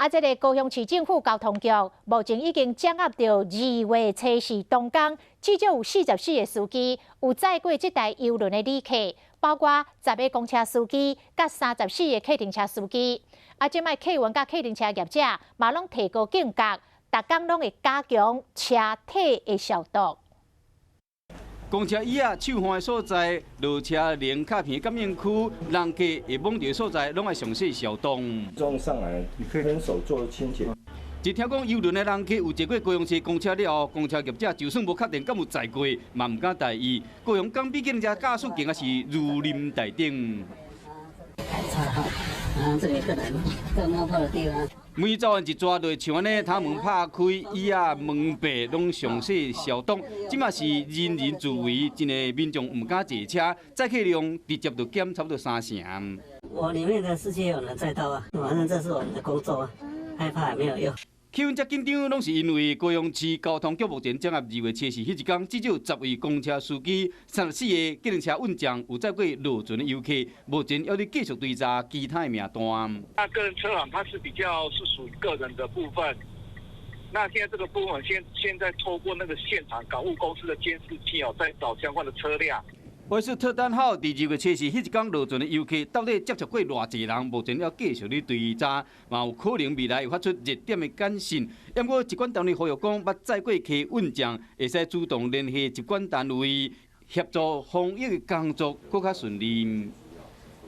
这个高雄市政府交通局目前已经掌握到2月初4当天，至少有44个司机有载过这台邮轮的旅客，包括10个公车司机、甲34个客停车司机。即摆客运甲客停车业者嘛拢提高警觉，逐工拢会加强车体的消毒。 公车椅啊、手环的所在、落车连卡片感应区、人客会摸到的所在，拢要详细消毒。装上来，你可以跟手做清洁。一听讲邮轮的人客有坐过高雄市公车了后，公车业者就算无确定敢有载过，嘛唔敢代意。高雄港比警车驾驶竟也是如临大顶。这里个人更冒泡的地方。 每早晚一抓落像安尼，塔门拍开，椅啊、门背拢详细消毒。即嘛是人人自危，真个民众唔敢坐车，载客量直接就减差不多3成。我里面的司机有人载到啊，反正这是我们的工作啊，害怕也没有用。 气温遮紧张，拢是因为高雄市交通局目前掌握2月初4迄一天，至少10位公车司机、34个计程车运将有载过落船的游客，目前要你继续追查其他的名单。那个人车行它是比较是属于个人的部分，那现在这个部分现在透过那个现场港务公司的监视器在找相关的车辆。 为是特单号第2月初4迄一天落船的游客，到底接触过偌济人？目前要继续去追查，嘛有可能未来会发出热点的简讯。不过，疾管单位呼吁讲，捌载过客运将，会使主动联系疾管单位，协助防疫的工作更较顺利。